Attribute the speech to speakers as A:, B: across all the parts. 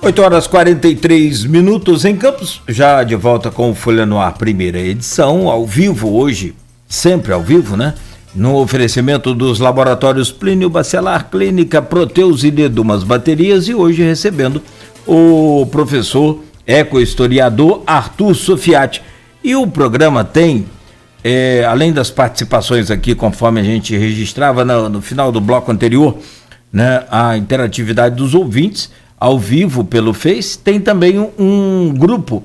A: 8h43 em Campos, já de volta com o Folha no Ar, primeira edição, ao vivo hoje, sempre ao vivo, né? No oferecimento dos laboratórios Plínio Bacelar, Clínica Proteus e Dedumas Baterias, e hoje recebendo o professor ecohistoriador Arthur Sofiati. E o programa tem, além das participações aqui, conforme a gente registrava no final do bloco anterior, né, a interatividade dos ouvintes, ao vivo pelo Face, tem também um grupo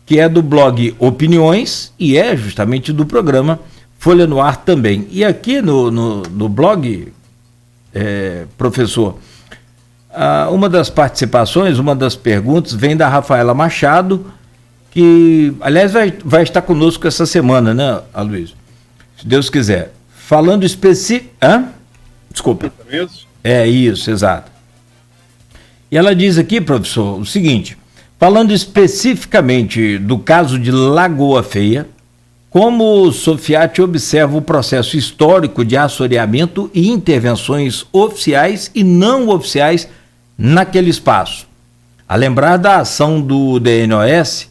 A: que é do blog Opiniões e é justamente do programa Folha no Ar também. E aqui no blog, professor, uma das participações, uma das perguntas vem da Rafaela Machado, que, aliás, vai estar conosco essa semana, né, Aloysio? Se Deus quiser. Falando específico... Desculpa. É isso, exato. E ela diz aqui, professor, o seguinte: falando especificamente do caso de Lagoa Feia, como o Sofiati observa o processo histórico de assoreamento e intervenções oficiais e não oficiais naquele espaço? A lembrar da ação do DNOS,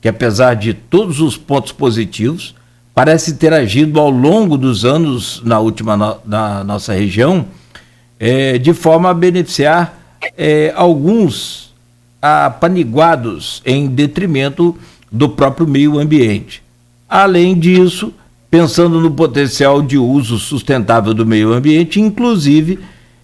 A: que apesar de todos os pontos positivos, parece ter agido ao longo dos anos na nossa região, de forma a beneficiar alguns apaniguados em detrimento do próprio meio ambiente. Além disso, pensando no potencial de uso sustentável do meio ambiente, inclusive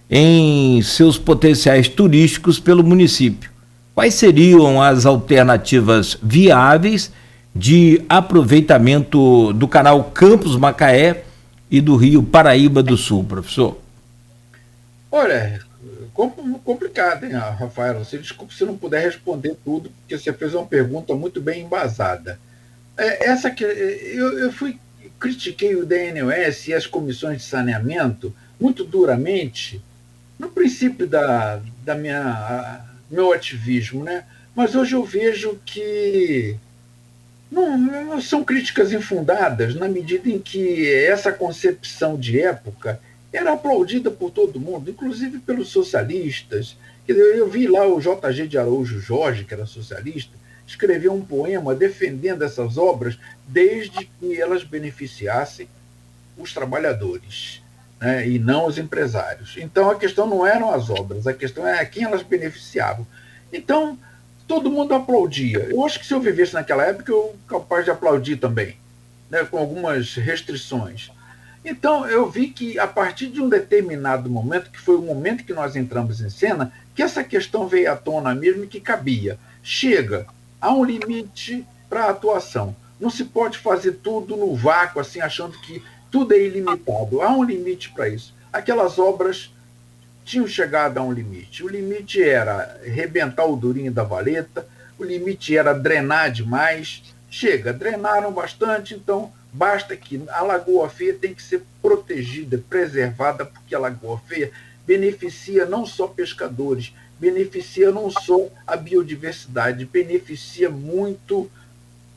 A: em seus potenciais turísticos pelo município. Quais seriam as alternativas viáveis de aproveitamento do canal Campos Macaé e do Rio Paraíba do Sul, professor?
B: Olha, complicado, hein, Rafael? Você desculpe se não puder responder tudo, porque você fez uma pergunta muito bem embasada. Eu critiquei o DNOS e as comissões de saneamento muito duramente no princípio meu ativismo, né? Mas hoje eu vejo que não são críticas infundadas, na medida em que essa concepção de época era aplaudida por todo mundo, inclusive pelos socialistas. Eu vi lá o JG de Araújo Jorge, que era socialista, escrever um poema defendendo essas obras desde que elas beneficiassem os trabalhadores, né, e não os empresários. Então a questão não eram as obras, a questão é quem elas beneficiavam. Então todo mundo aplaudia. Eu acho que se eu vivesse naquela época, eu capaz de aplaudir também, né, com algumas restrições. Então, eu vi que, a partir de um determinado momento, que foi o momento que nós entramos em cena, que essa questão veio à tona mesmo e que cabia. Chega, há um limite para a atuação. Não se pode fazer tudo no vácuo, assim, achando que tudo é ilimitado. Há um limite para isso. Aquelas obras tinham chegado a um limite. O limite era arrebentar o durinho da valeta, o limite era drenar demais. Chega, drenaram bastante, então basta que a Lagoa Feia tem que ser protegida, preservada, porque a Lagoa Feia beneficia não só pescadores, beneficia não só a biodiversidade, beneficia muito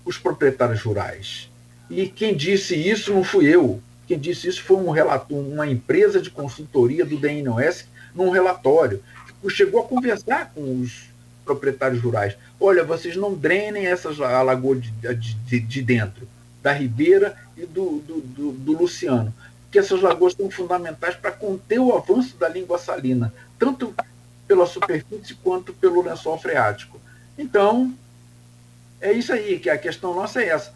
B: os proprietários rurais. E quem disse isso não fui eu. Quem disse isso foi uma empresa de consultoria do DNOS num relatório. Chegou a conversar com os proprietários rurais. Olha, vocês não drenem a lagoa de dentro, da Ribeira e do Luciano, porque essas lagoas são fundamentais para conter o avanço da língua salina, tanto pela superfície quanto pelo lençol freático. Então, é isso aí, que a questão nossa é essa.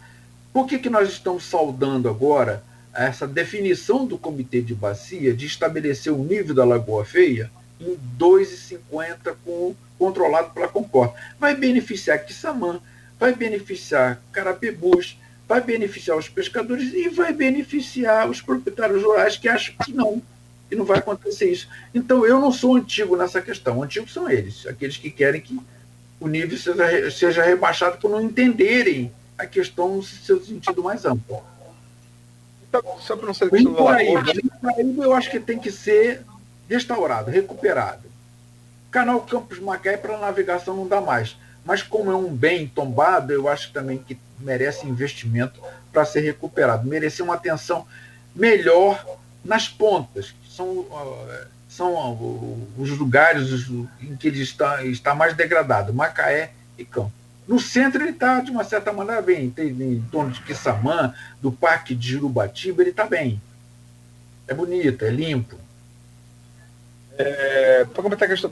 B: Por que nós estamos saudando agora essa definição do Comitê de Bacia de estabelecer o nível da Lagoa Feia em 2,50 controlado pela Concórdia? Vai beneficiar Quissamã, vai beneficiar Carapebus, vai beneficiar os pescadores e vai beneficiar os proprietários rurais que acham que não vai acontecer isso. Então, eu não sou antigo nessa questão. Antigos são eles, aqueles que querem que o nível seja rebaixado por não entenderem a questão no seu sentido mais amplo.
C: Só para não ser
B: eu acho que tem que ser restaurado, recuperado. Canal Campos Macaé para navegação não dá mais, mas como é um bem tombado, eu acho também que merece investimento para ser recuperado, merece uma atenção melhor nas pontas, que os lugares em que ele está mais degradado, Macaé e Campos. No centro ele está, de uma certa maneira, bem. Em torno de Quissamã, do Parque de Jurubatiba, ele está bem. É bonito, é limpo.
C: Para comentar a questão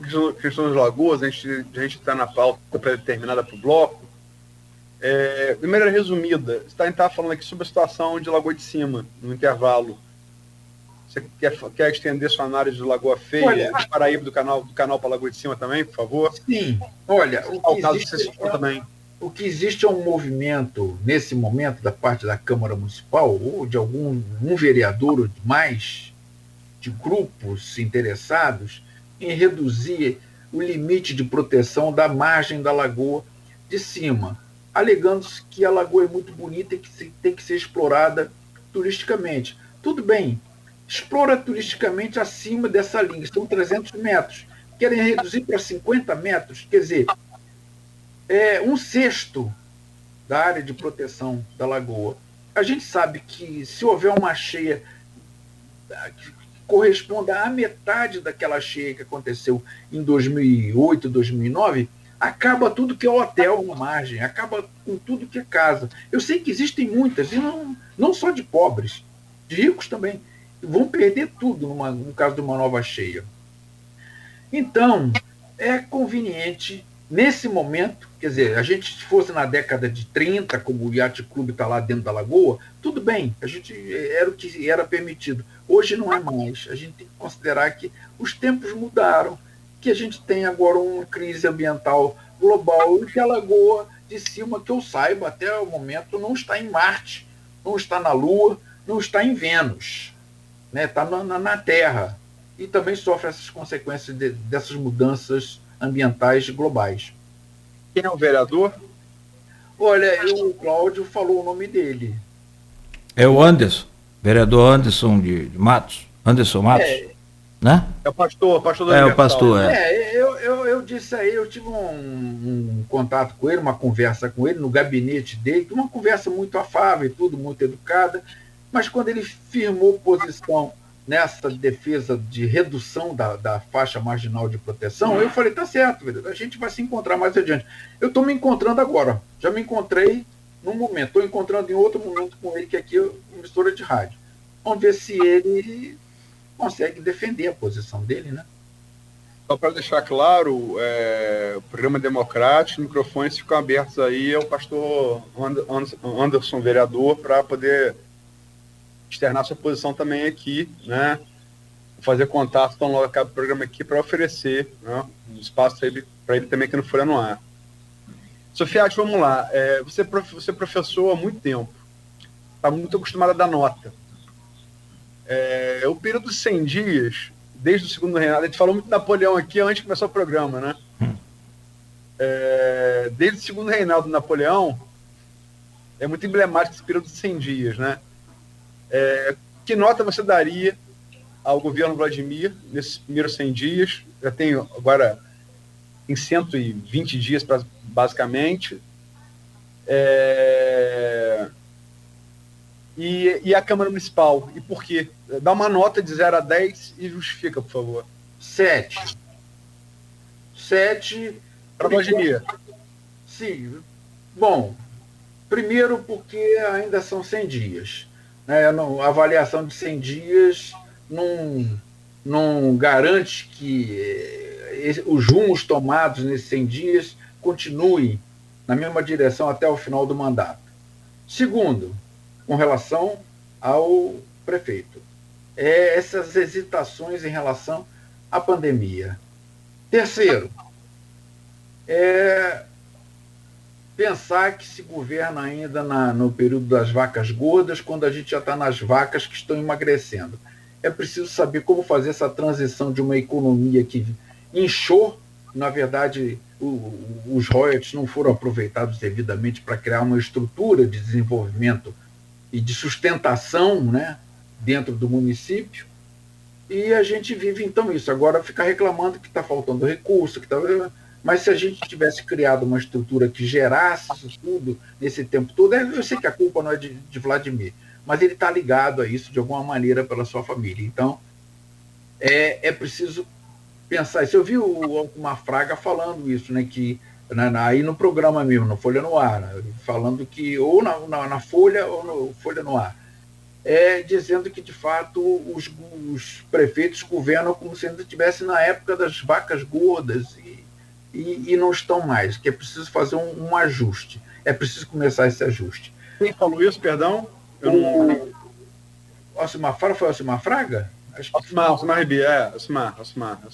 C: das lagoas, a gente está na pauta pré-determinada para o bloco. De maneira resumida, você está falando aqui sobre a situação de Lagoa de Cima, no intervalo. Você quer estender sua análise de Lagoa Feia, de Paraíba, do canal para Lagoa de Cima também, por favor?
B: Sim. Olha, o que existe é um movimento, nesse momento, da parte da Câmara Municipal, ou de um vereador ou mais, de grupos interessados, em reduzir o limite de proteção da margem da Lagoa de Cima, alegando que a lagoa é muito bonita e que tem que ser explorada turisticamente. Tudo bem, explora turisticamente acima dessa linha, são 300 metros. Querem reduzir para 50 metros, quer dizer, um sexto da área de proteção da lagoa. A gente sabe que se houver uma cheia que corresponda à metade daquela cheia que aconteceu em 2008, 2009, acaba tudo que é hotel na margem, acaba com tudo que é casa. Eu sei que existem muitas, e não só de pobres, de ricos também, vão perder tudo no caso de uma nova cheia. Então, é conveniente, nesse momento, quer dizer, a gente, se fosse na década de 30, como o Yacht Club está lá dentro da lagoa, tudo bem, a gente era o que era permitido. Hoje não é mais. A gente tem que considerar que os tempos mudaram, que a gente tem agora uma crise ambiental global e que a Lagoa de Cima, que eu saiba, até o momento, não está em Marte, não está na Lua, não está em Vênus, né? Está na Terra. E também sofre essas consequências dessas mudanças ambientais globais.
C: Quem é o vereador?
B: Olha, o Cláudio falou o nome dele.
A: É o Anderson, vereador Anderson de Matos. Anderson Matos, né?
C: É o pastor do
A: É o pastor,
B: eu disse aí, eu tive um contato com ele, uma conversa com ele no gabinete dele, uma conversa muito afável e tudo, muito educada, mas quando ele firmou posição nessa defesa de redução da faixa marginal de proteção, eu falei, tá certo, a gente vai se encontrar mais adiante. Eu estou me encontrando agora, já me encontrei num momento, estou encontrando em outro momento com ele, que aqui é uma emissora de rádio. Vamos ver se ele consegue defender a posição dele, né?
C: Só para deixar claro, o programa democrático, os microfones ficam abertos aí ao pastor Anderson, vereador, para poder externar sua posição também aqui, né? Fazer contato, então logo acaba o programa aqui para oferecer, né, um espaço para ele também aqui no Folha no Ar. Sofiati, vamos lá. Você é professor há muito tempo, está muito acostumado a dar nota. O período dos 100 dias, desde o segundo reinado, a gente falou muito de Napoleão aqui antes de começar o programa, né? Desde o segundo reinado de Napoleão, é muito emblemático esse período de 100 dias, né? Que nota você daria ao governo Vladimir nesses primeiros 100 dias? Já tem agora em 120 dias, basicamente. E a Câmara Municipal? E por quê? Dá uma nota de 0 a 10 e justifica, por favor.
B: 7. 7.
C: Para Vladimir.
B: Sim. Bom, primeiro porque ainda são 100 dias. Né? A avaliação de 100 dias não garante que os rumos tomados nesses 100 dias continuem na mesma direção até o final do mandato. Segundo, com relação ao prefeito, essas hesitações em relação à pandemia. Terceiro, pensar que se governa ainda no período das vacas gordas, quando a gente já está nas vacas que estão emagrecendo. É preciso saber como fazer essa transição de uma economia que inchou, na verdade, os royalties não foram aproveitados devidamente para criar uma estrutura de desenvolvimento e de sustentação, né, dentro do município, e a gente vive então isso. Agora fica reclamando que está faltando recurso, mas se a gente tivesse criado uma estrutura que gerasse isso tudo nesse tempo todo, eu sei que a culpa não é de Vladimir, mas ele está ligado a isso de alguma maneira pela sua família. Então, é preciso pensar isso. Eu vi o Alcimar Fraga falando isso, né, que aí no programa mesmo, no Folha no Ar, né, falando que ou na Folha ou no Folha no Ar, dizendo que, de fato, os prefeitos governam como se ainda estivesse na época das vacas gordas e não estão mais, que é preciso fazer um ajuste. É preciso começar esse ajuste.
C: Quem falou isso, perdão?
B: Alcimar Fraga, foi Alcimar Fraga?
C: Alcimar Ribeiro, Alcimar.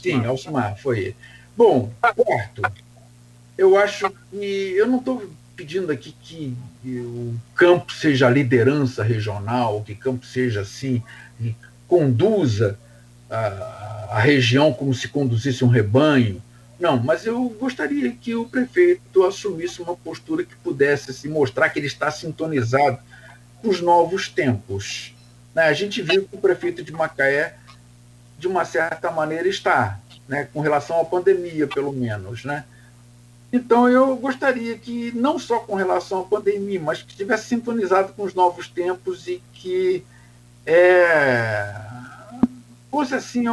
B: Sim, Alcimar, foi ele. Bom, quarto, eu acho que eu não estou pedindo aqui que o campo seja a liderança regional, que o campo seja assim, que conduza a região como se conduzisse um rebanho. Não, mas eu gostaria que o prefeito assumisse uma postura que pudesse se mostrar que ele está sintonizado com os novos tempos. Né? A gente viu que o prefeito de Macaé, de uma certa maneira, está, né? Com relação à pandemia, pelo menos, né? Então, eu gostaria que, não só com relação à pandemia, mas que estivesse sintonizado com os novos tempos e que fosse, assim,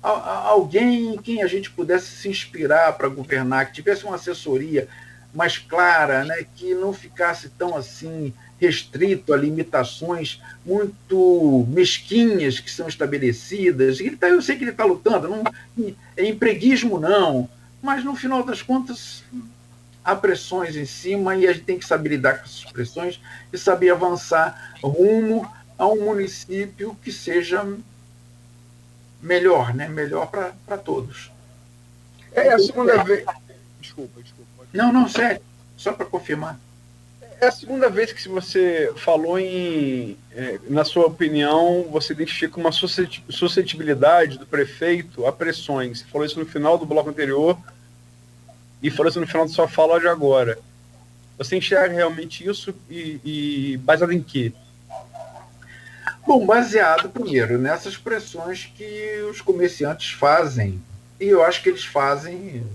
B: alguém em quem a gente pudesse se inspirar para governar, que tivesse uma assessoria mais clara, né, que não ficasse tão, assim, restrito a limitações muito mesquinhas que são estabelecidas. Eu sei que ele está lutando, não é empreguismo, não, mas, no final das contas, há pressões em cima e a gente tem que saber lidar com essas pressões e saber avançar rumo a um município que seja melhor, né? Melhor para todos.
C: É a segunda vez... Desculpa.
B: Não, sério, só para confirmar.
C: É a segunda vez que você falou na sua opinião, você identifica uma suscetibilidade do prefeito a pressões. Você falou isso no final do bloco anterior e falou isso no final da sua fala de agora. Você enxerga realmente isso e baseado em quê?
B: Bom, baseado, primeiro, nessas pressões que os comerciantes fazem. E eu acho que eles fazem,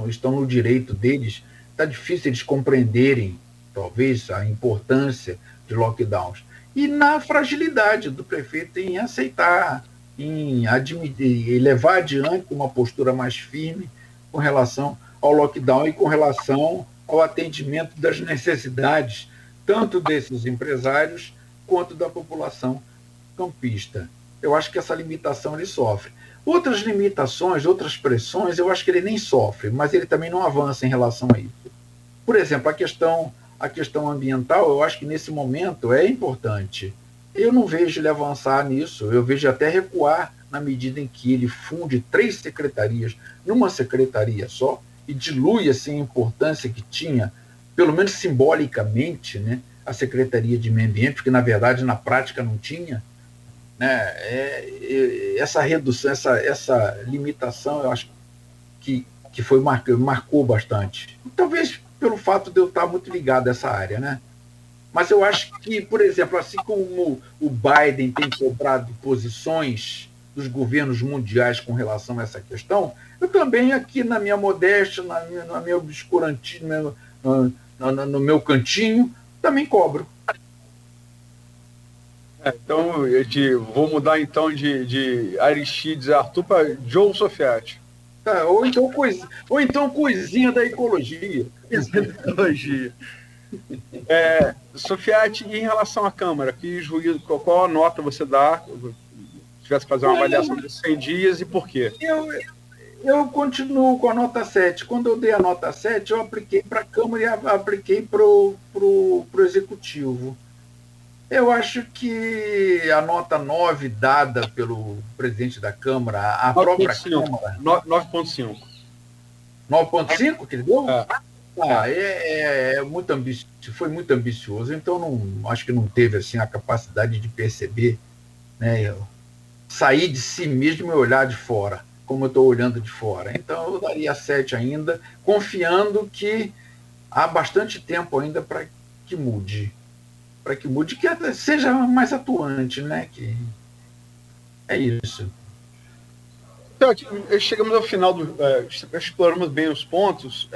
B: estão no direito deles. Está difícil eles compreenderem, talvez, a importância de lockdowns. E na fragilidade do prefeito em aceitar, em admitir e levar adiante uma postura mais firme com relação ao lockdown e com relação ao atendimento das necessidades, tanto desses empresários quanto da população campista. Eu acho que essa limitação ele sofre. Outras limitações, outras pressões, eu acho que ele nem sofre, mas ele também não avança em relação a isso. Por exemplo, a questão ambiental, eu acho que nesse momento é importante. Eu não vejo ele avançar nisso, eu vejo até recuar na medida em que ele funde 3 secretarias numa secretaria só e dilui assim, a importância que tinha, pelo menos simbolicamente, né, a Secretaria de Meio Ambiente, porque, na verdade, na prática não tinha. Né, essa redução, essa limitação, eu acho que marcou bastante. Talvez pelo fato de eu estar muito ligado a essa área, né? Mas eu acho que, por exemplo, assim como o Biden tem cobrado posições dos governos mundiais com relação a essa questão, eu também aqui na minha modéstia, na minha obscurantismo, no meu cantinho, também cobro.
C: Então, vou mudar então de Aristides Arthur para Joe Sofiati.
B: Ou então coisinha da ecologia.
C: Sofiati, e em relação à Câmara, que juízo, qual a nota você dá? Se tivesse que fazer uma avaliação de 100 dias e por quê?
B: Eu continuo com a nota 7. Quando eu dei a nota 7, eu apliquei para a Câmara e apliquei para o Executivo. Eu acho que a nota 9 dada pelo presidente da Câmara, a 9. Própria Câmara...
C: 9,5.
B: 9,5 que ele deu? Muito ambicioso, foi muito ambicioso, então acho que não teve assim, a capacidade de perceber, né, sair de si mesmo e olhar de fora, como eu estou olhando de fora. Então eu daria 7 ainda, confiando que há bastante tempo ainda para que mude. Que seja mais atuante, né? Que é isso.
C: Então, chegamos ao final exploramos bem os pontos.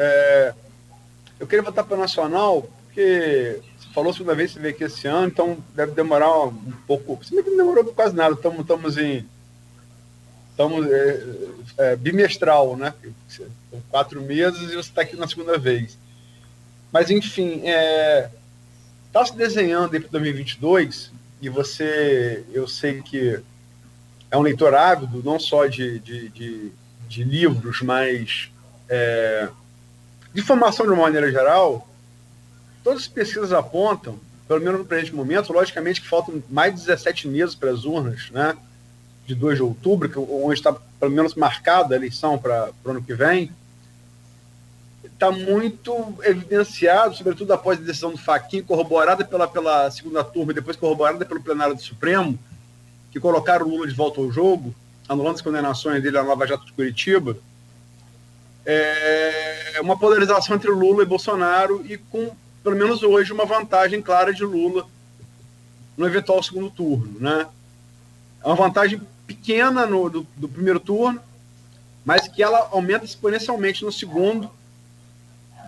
C: Eu queria voltar para o Nacional, porque você falou a segunda vez que você veio aqui esse ano, então deve demorar um pouco. Se não demorou quase nada, estamos em estamos bimestral, né? São 4 meses e você está aqui na segunda vez. Mas, enfim, está se desenhando aí para 2022 e eu sei que é um leitor ávido, não só de livros, mas de formação de uma maneira geral. Todas as pesquisas apontam, pelo menos no presente momento, logicamente que faltam mais de 17 meses para as urnas, né, de 2 de outubro, onde está pelo menos marcada a eleição para o ano que vem, está muito evidenciado, sobretudo após a decisão do Fachin, corroborada pela segunda turma e depois corroborada pelo plenário do Supremo, que colocaram o Lula de volta ao jogo, anulando as condenações dele na Lava Jato de Curitiba, uma polarização entre Lula e Bolsonaro e com, pelo menos hoje, uma vantagem clara de Lula no eventual segundo turno, né? É uma vantagem pequena do primeiro turno, mas que ela aumenta exponencialmente no segundo,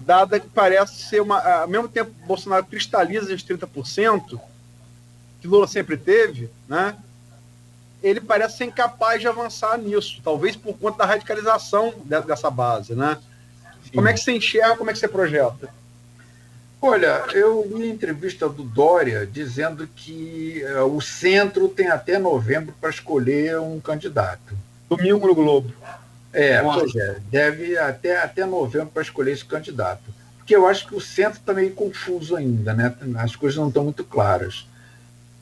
C: dada que parece ser ao mesmo tempo que Bolsonaro cristaliza os 30%, que Lula sempre teve, né? Ele parece ser incapaz de avançar nisso, talvez por conta da radicalização dessa base, né? Sim. Como é que você enxerga, como é que você projeta?
B: Olha, eu li a entrevista do Dória dizendo que o centro tem até novembro para escolher um candidato.
C: Domingo no Globo.
B: Pois é, deve até novembro para escolher esse candidato. Porque eu acho que o centro está meio confuso ainda, né? As coisas não estão muito claras.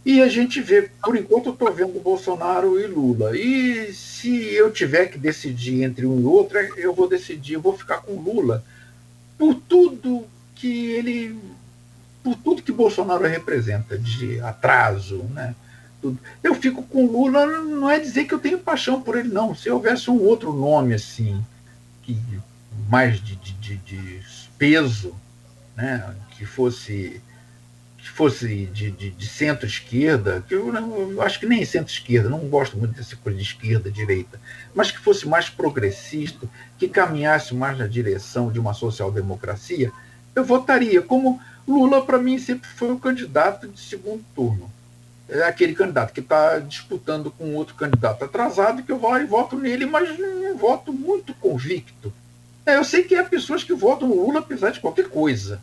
B: E a gente vê, por enquanto eu estou vendo Bolsonaro e Lula. E se eu tiver que decidir entre um e outro, eu vou ficar com Lula. Por tudo que Bolsonaro representa, de atraso, né? Tudo. Eu fico com Lula, não é dizer que eu tenho paixão por ele, não. Se houvesse um outro nome, assim, mais de peso, né? que fosse de centro-esquerda, que eu acho que nem centro-esquerda, não gosto muito dessa coisa de esquerda-direita, mas que fosse mais progressista, que caminhasse mais na direção de uma social-democracia, eu votaria. Como Lula, para mim, sempre foi o candidato de segundo turno. É aquele candidato que está disputando com outro candidato atrasado, que eu vou lá e voto nele, mas não voto muito convicto. Eu sei que há pessoas que votam no Lula apesar de qualquer coisa,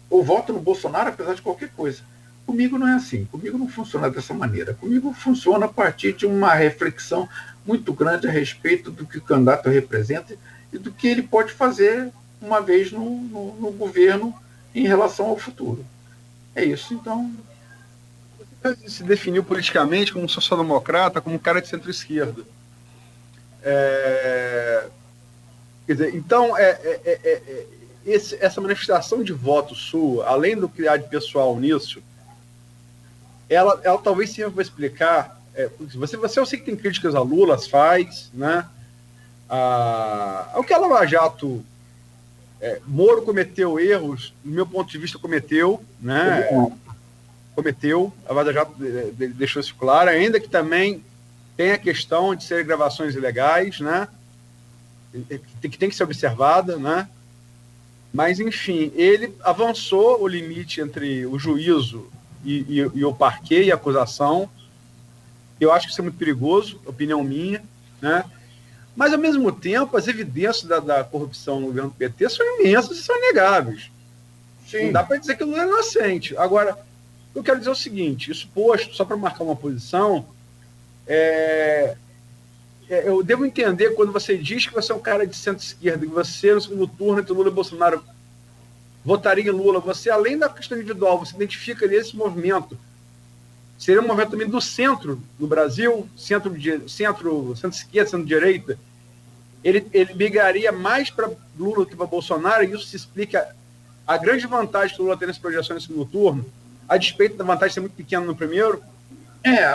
B: ou votam no Bolsonaro apesar de qualquer coisa. Comigo não é assim, comigo não funciona dessa maneira. Comigo funciona a partir de uma reflexão muito grande a respeito do que o candidato representa e do que ele pode fazer uma vez no governo em relação ao futuro. É isso, então.
C: Você se definiu politicamente como social-democrata, como um cara de centro-esquerda. Quer dizer, então, essa manifestação de voto sua, além do que há de pessoal nisso, ela talvez sirva para explicar. Eu sei que tem críticas a Lula, as faz, né? O que a Lava Jato. Moro cometeu erros, do meu ponto de vista, cometeu, né? Cometeu, a Lava Jato deixou isso claro, ainda que também tem a questão de ser gravações ilegais, né? Que tem que ser observada, né? Mas, enfim, ele avançou o limite entre o juízo e o parquê e a acusação. Eu acho que isso é muito perigoso, opinião minha, né? Mas, ao mesmo tempo, as evidências da corrupção no governo do PT são imensas e são inegáveis. Sim. Não dá para dizer que o Lula é inocente. Agora, eu quero dizer o seguinte, isso posto, só para marcar uma posição, eu devo entender quando você diz que você é um cara de centro-esquerda, que você, no segundo turno, entre Lula e Bolsonaro, votaria em Lula, você, além da questão individual, você identifica ali esse movimento. Seria um movimento também do centro no Brasil, centro-esquerda, centro-direita. Ele migraria mais para Lula do que para Bolsonaro, e isso se explica a grande vantagem que o Lula tem nessa projeção no segundo turno, a despeito da vantagem ser muito pequena no primeiro.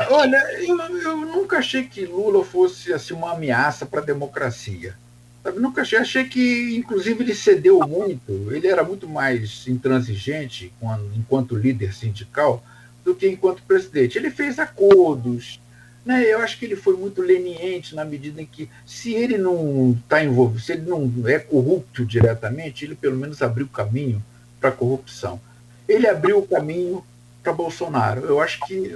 B: Olha, eu nunca achei que Lula fosse assim, uma ameaça para a democracia. Sabe? Nunca achei que, inclusive, ele cedeu muito. Ele era muito mais intransigente enquanto líder sindical do que enquanto presidente. Ele fez acordos, né? Eu acho que ele foi muito leniente na medida em que, se ele não está envolvido, se ele não é corrupto diretamente, ele pelo menos abriu caminho para a corrupção. Ele abriu o caminho para Bolsonaro. Eu acho que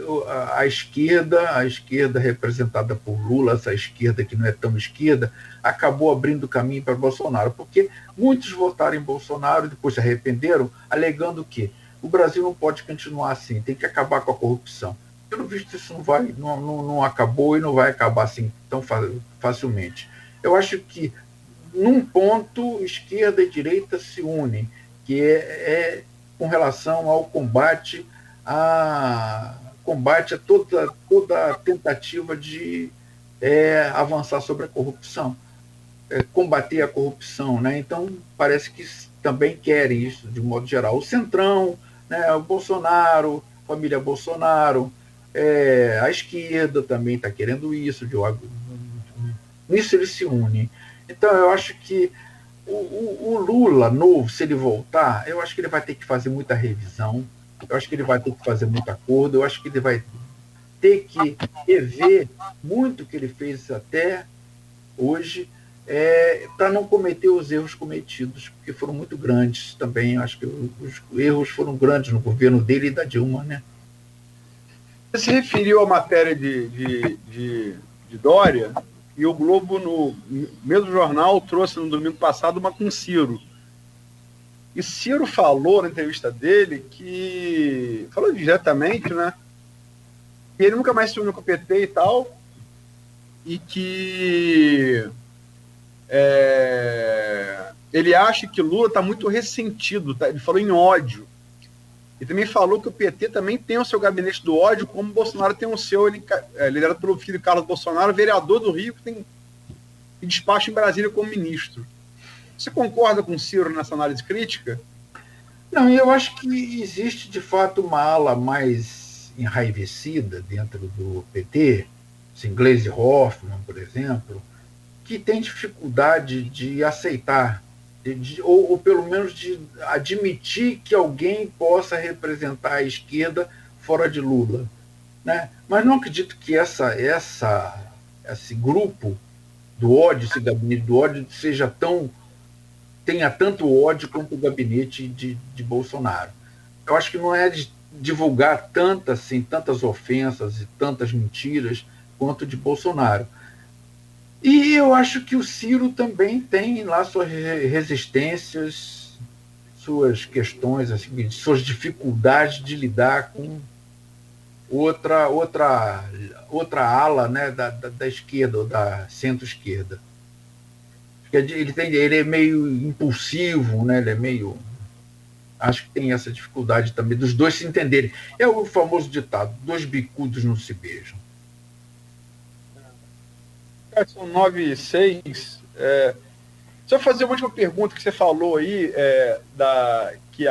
B: a esquerda representada por Lula, essa esquerda que não é tão esquerda, acabou abrindo caminho para Bolsonaro, porque muitos votaram em Bolsonaro e depois se arrependeram, alegando que o Brasil não pode continuar assim, tem que acabar com a corrupção. Pelo visto, isso não acabou e não vai acabar assim tão facilmente. Eu acho que, num ponto, esquerda e direita se unem, que é com relação ao combate a toda tentativa de avançar sobre a corrupção, combater a corrupção, né? Então, parece que também querem isso, de um modo geral. O Centrão, né, o Bolsonaro, família Bolsonaro, a esquerda também está querendo isso, nisso eles se unem. Então, eu acho que o Lula novo, se ele voltar, eu acho que ele vai ter que fazer muita revisão, eu acho que ele vai ter que fazer muito acordo, eu acho que ele vai ter que rever muito o que ele fez até hoje, para não cometer os erros cometidos, porque foram muito grandes também. Acho que os erros foram grandes no governo dele e da Dilma, né?
C: Você se referiu à matéria de Dória, e o Globo, no mesmo jornal, trouxe no domingo passado uma com Ciro. E Ciro falou na entrevista dele que... falou diretamente, né? Que ele nunca mais se uniu com o PT e tal, e que ele acha que Lula está muito ressentido, tá? Ele falou em ódio. E também falou que o PT também tem o seu gabinete do ódio, como o Bolsonaro tem o seu, liderado pelo filho Carlos Bolsonaro, vereador do Rio, que despacha em Brasília como ministro. Você concorda com o Ciro nessa análise crítica?
B: Não, eu acho que existe, de fato, uma ala mais enraivecida dentro do PT, assim, Gleisi Hoffmann, por exemplo, que tem dificuldade de aceitar, ou pelo menos de admitir que alguém possa representar a esquerda fora de Lula, né? Mas não acredito que esse grupo do ódio, esse gabinete do ódio, tenha tanto ódio quanto o gabinete de Bolsonaro. Eu acho que não é de divulgar tantas ofensas e tantas mentiras quanto de Bolsonaro. E eu acho que o Ciro também tem lá suas resistências, suas questões, assim, suas dificuldades de lidar com outra ala, né, da esquerda, ou da centro-esquerda. Ele é meio impulsivo, né, ele é meio... Acho que tem essa dificuldade também dos dois se entenderem. É o famoso ditado, dois bicudos não se beijam.
C: São 9h06. Só fazer uma última pergunta que você falou aí, que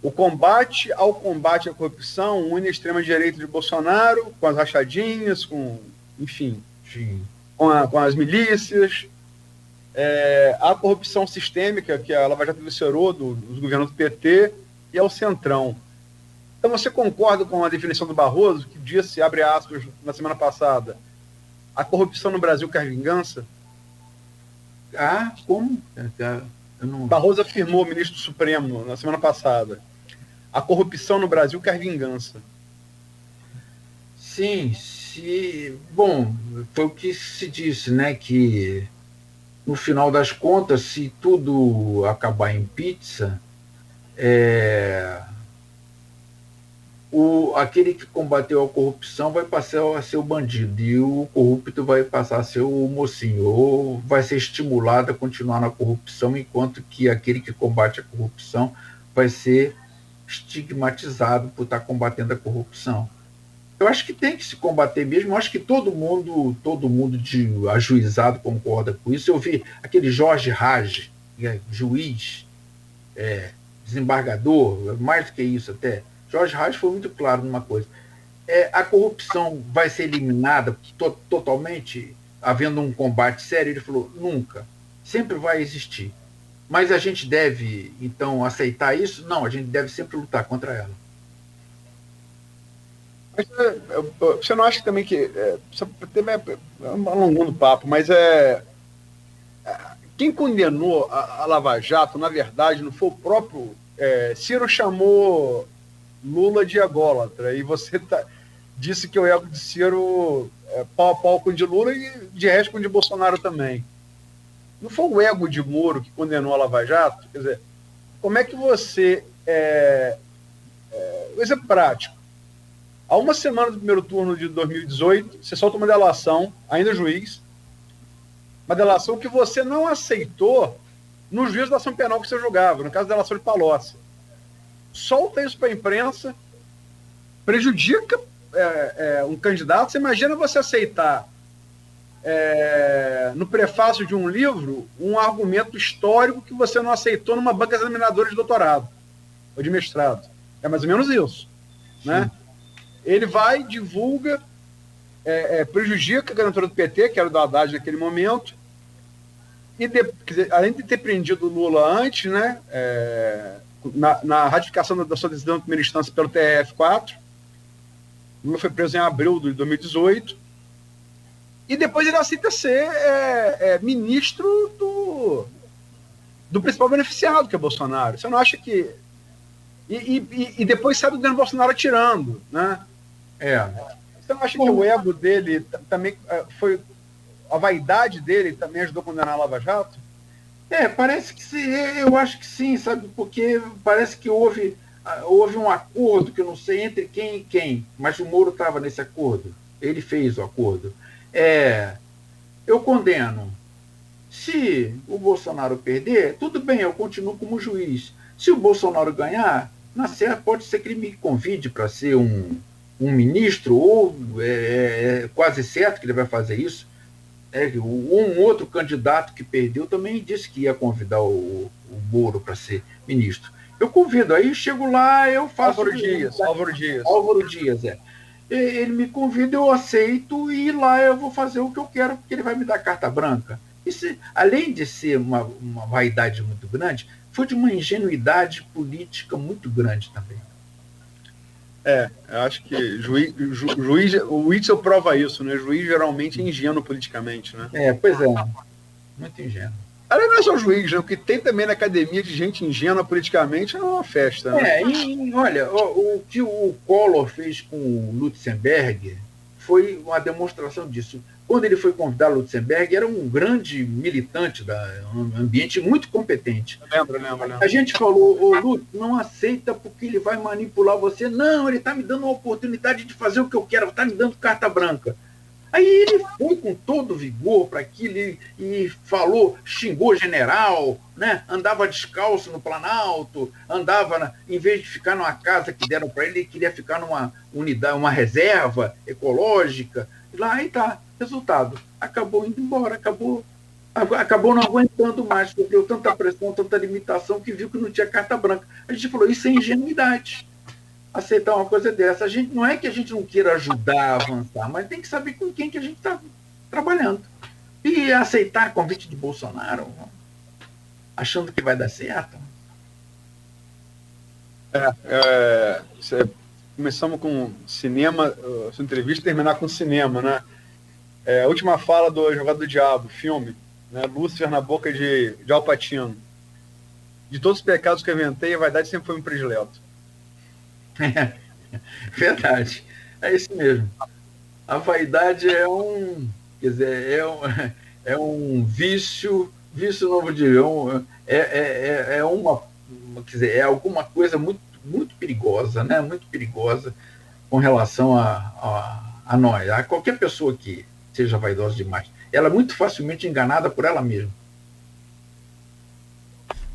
C: o combate à corrupção une a extrema-direita de Bolsonaro com as rachadinhas, enfim, com as milícias, a corrupção sistêmica que a Lava Jato eviscerou dos governos do PT e ao Centrão. Então você concorda com a definição do Barroso, que disse, abre aspas, na semana passada, a corrupção no Brasil quer vingança?
B: Como?
C: Barroso afirmou, ministro Supremo, na semana passada, a corrupção no Brasil quer vingança.
B: Sim, bom, foi o que se disse, né, que no final das contas, se tudo acabar em pizza, aquele que combateu a corrupção vai passar a ser o bandido e o corrupto vai passar a ser o mocinho, ou vai ser estimulado a continuar na corrupção, enquanto que aquele que combate a corrupção vai ser estigmatizado por estar combatendo a corrupção. Eu acho que tem que se combater mesmo. Eu acho que todo mundo de ajuizado concorda com isso. Eu vi aquele Jorge Raj, juiz, desembargador, mais do que isso até. Jorge Raj foi muito claro numa coisa. A corrupção vai ser eliminada totalmente, havendo um combate sério? Ele falou, nunca. Sempre vai existir. Mas a gente deve, então, aceitar isso? Não, a gente deve sempre lutar contra ela.
C: Mas, você não acha também que... alongando o papo, mas quem condenou a Lava Jato, na verdade, não foi o próprio... Ciro chamou Lula de ególatra, e você disse que o ego de Ciro pau a pau com o de Lula e de resto com o de Bolsonaro também. Não foi o ego de Moro que condenou a Lava Jato? Quer dizer, como é que você... exemplo prático. Há uma semana do primeiro turno de 2018, você solta uma delação, ainda juiz, uma delação que você não aceitou no juízo da ação penal que você julgava, no caso da delação de Palocci. Solta isso para a imprensa, prejudica um candidato. Você imagina você aceitar no prefácio de um livro um argumento histórico que você não aceitou numa banca examinadora de doutorado ou de mestrado. É mais ou menos isso, né? Ele vai, divulga, prejudica a candidatura do PT, que era do Haddad naquele momento, e além de ter prendido o Lula antes, né, na ratificação da sua decisão de primeira instância pelo TRF4, Lula foi preso em abril de 2018, e depois ele aceita ser ministro do principal beneficiado, que é Bolsonaro. Você não acha que... E depois sai do governo Bolsonaro atirando, né? Você não acha que o ego dele também foi... A vaidade dele também ajudou a condenar a Lava Jato?
B: Parece que sim, eu acho que sim, sabe? Porque parece que houve um acordo, que eu não sei entre quem e quem, mas o Moro estava nesse acordo. Ele fez o acordo. Eu condeno. Se o Bolsonaro perder, tudo bem, eu continuo como juiz. Se o Bolsonaro ganhar, na Serra pode ser que ele me convide para ser um ministro, ou é quase certo que ele vai fazer isso. Um outro candidato que perdeu também disse que ia convidar o Moro para ser ministro. Eu convido, aí chego lá, eu faço... Álvaro Dias, Ele me convida, eu aceito, e lá eu vou fazer o que eu quero, porque ele vai me dar carta branca. Isso, além de ser uma vaidade muito grande, foi de uma ingenuidade política muito grande também.
C: Eu acho que o Witzel prova isso, né? Juiz geralmente é ingênuo politicamente, né?
B: Pois é, muito ingênuo.
C: Aliás, não é só juiz, né? O que tem também na academia de gente ingênua politicamente é uma festa, né?
B: Olha, o que o Collor fez com o Lutzenberg foi uma demonstração disso. Quando ele foi convidar o Lutzenberg, era um grande militante um ambiente muito competente.
C: Eu lembro.
B: A gente falou, Lutz, não aceita porque ele vai manipular você. Não, ele está me dando uma oportunidade de fazer o que eu quero, está me dando carta branca. Aí ele foi com todo vigor para aquilo e falou, xingou general, né? Andava descalço no Planalto, em vez de ficar numa casa que deram para ele, ele queria ficar numa unidade, uma reserva ecológica. E lá aí tá. Resultado, acabou indo embora, acabou não aguentando mais, sofreu tanta pressão, tanta limitação, que viu que não tinha carta branca. A gente falou, isso é ingenuidade, aceitar uma coisa dessa. Não é que a gente não queira ajudar a avançar, mas tem que saber com quem que a gente está trabalhando. E aceitar convite de Bolsonaro, achando que vai dar certo.
C: Começamos com cinema, sua entrevista, terminar com cinema, né? A última fala do Jogado do Diabo, filme, né? Lúcifer na boca de Al Pacino. De todos os pecados que eu inventei, a vaidade sempre foi um predileto.
B: Verdade. É isso mesmo. A vaidade é um vício novo de é alguma coisa muito, muito perigosa, né? Muito perigosa com relação a nós, a qualquer pessoa que seja vaidosa demais. Ela é muito facilmente enganada por ela mesma.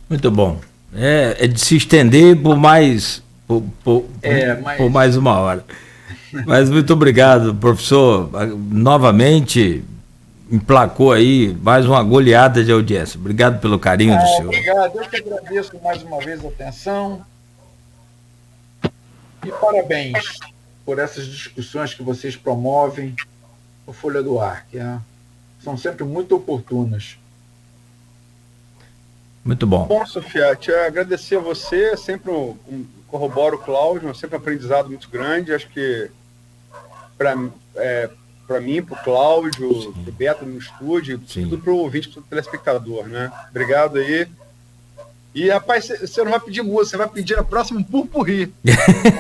A: Muito bom. É de se estender por mais uma hora. Mas muito obrigado, professor. Novamente emplacou aí mais uma goleada de audiência. Obrigado pelo carinho do senhor.
B: Obrigado, eu que agradeço mais uma vez a atenção. E parabéns por essas discussões que vocês promovem no Folha do Ar, que são sempre muito oportunas.
A: Muito bom.
C: Bom, Sofia, te agradecer a você, sempre corroboro o Cláudio, sempre um aprendizado muito grande. Acho que para mim, para o Cláudio, para o Beto no estúdio, tudo para o ouvinte, para o telespectador, né? Obrigado aí. E, rapaz, você não vai pedir música, você vai pedir a próxima Purpurri.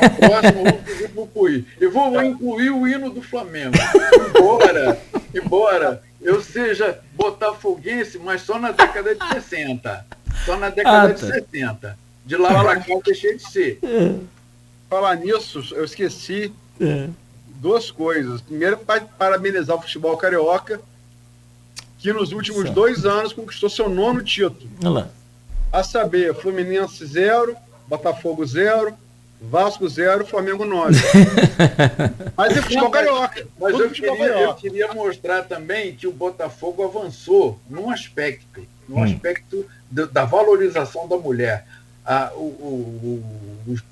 B: A próxima eu vou pedir Purpurri. Eu vou incluir o hino do Flamengo. Embora eu seja botafoguense, mas só na década de 60. Só na década de 70. De lá pra cá eu deixei de ser.
C: Falar nisso, eu esqueci duas coisas. Primeiro, parabenizar o futebol carioca, que nos últimos 2 anos conquistou seu 9º título.
A: Olha lá.
C: A saber, Fluminense 0, Botafogo 0, Vasco 0, Flamengo 9. Mas é futebol carioca.
B: Mas eu queria mostrar também que o Botafogo avançou num aspecto da valorização da mulher. O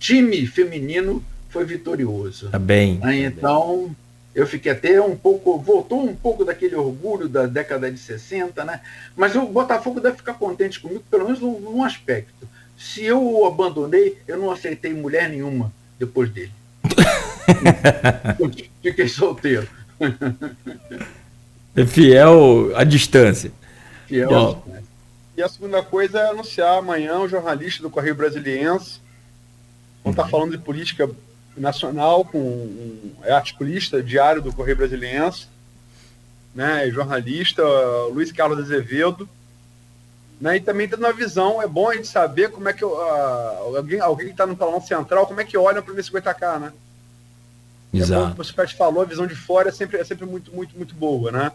B: time feminino foi vitorioso.
A: Tá bem.
B: Então, eu fiquei até voltou um pouco daquele orgulho da década de 60, né? Mas o Botafogo deve ficar contente comigo, pelo menos num aspecto. Se eu o abandonei, eu não aceitei mulher nenhuma depois dele. Fiquei solteiro.
A: É fiel à distância.
B: Fiel à distância.
C: E a segunda coisa é anunciar amanhã o jornalista do Correio Brasiliense. Vamos estar falando de política nacional com é articulista diário do Correio Brasiliense, né, jornalista Luiz Carlos Azevedo, né, e também tendo uma visão, é bom a gente saber como é que alguém que está no Planalto Central, como é que olha para o 50K, né?
A: Exato.
C: É bom, como o Superti falou, a visão de fora é sempre muito, muito, muito boa, né?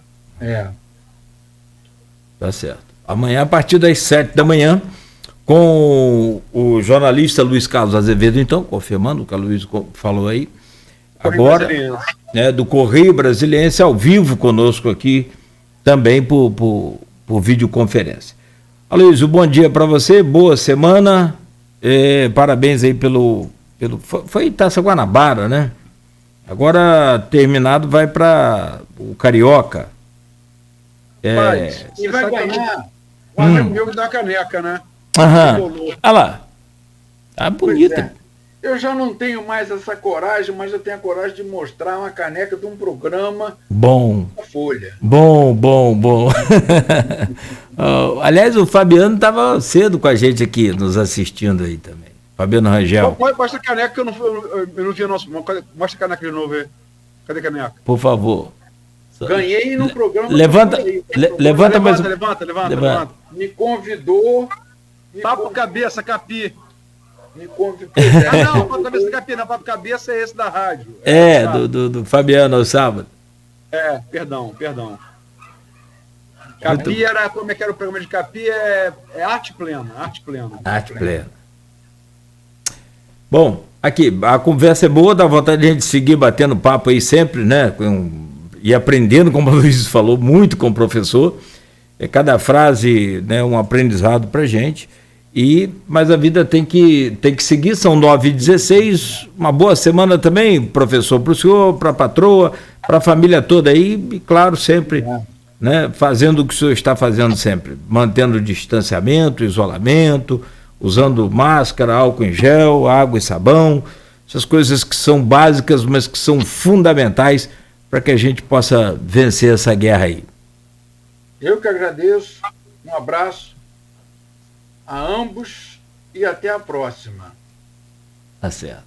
A: Tá certo. Amanhã, a partir das 7 da manhã, com o jornalista Luiz Carlos Azevedo, então, confirmando o que a Luiz falou aí, agora, né, do Correio Brasiliense, ao vivo conosco aqui, também por videoconferência. Aloysio, bom dia para você, boa semana, parabéns aí foi Taça Guanabara, né? Agora, terminado, vai para o Carioca.
B: E vai ganhar.
C: O amigo meu me dá uma caneca, né?
A: Olha lá. Tá bonita.
B: Eu já não tenho mais essa coragem, mas eu tenho a coragem de mostrar uma caneca de um programa da Folha.
A: Bom. Aliás, o Fabiano estava cedo com a gente aqui, nos assistindo aí também. Fabiano Rangel.
C: Mostra a caneca que eu não vi o nosso. Mostra a caneca de novo aí. Cadê a caneca?
A: Por favor.
B: Ganhei no programa.
A: Levanta mais.
C: Levanta.
B: Me convidou.
C: Papo Cabeça, Capi.
B: Me convidou.
C: Não, Papo Cabeça, Capi. Não, Papo Cabeça é esse da rádio.
A: Do Fabiano ao sábado.
C: Perdão. Capi era. Como é que era o programa de Capi? É Arte Plena.
A: Arte Plena. Bom, aqui, a conversa é boa, dá vontade de a gente seguir batendo papo aí sempre, né? E aprendendo, como a Luiz falou, muito com o professor. Cada frase, né, um aprendizado pra gente. Mas a vida tem que seguir, são 9h16, uma boa semana também, professor, para o senhor, para a patroa, para a família toda aí, e claro, sempre, né, fazendo o que o senhor está fazendo sempre, mantendo o distanciamento, isolamento, usando máscara, álcool em gel, água e sabão, essas coisas que são básicas, mas que são fundamentais para que a gente possa vencer essa guerra aí.
B: Eu que agradeço, um abraço a ambos e até a próxima.
A: Tá certo.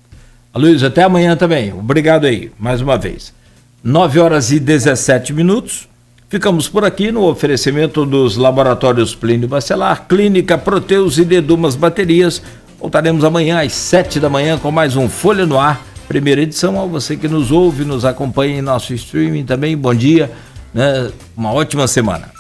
A: Aloysio, até amanhã também. Obrigado aí, mais uma vez. 9h17. Ficamos por aqui no oferecimento dos laboratórios Plínio Bacelar, Clínica Proteus e Dedumas Baterias. Voltaremos amanhã às 7 da manhã com mais um Folha no Ar, primeira edição. A você que nos ouve, nos acompanha em nosso streaming também, bom dia, né? Uma ótima semana.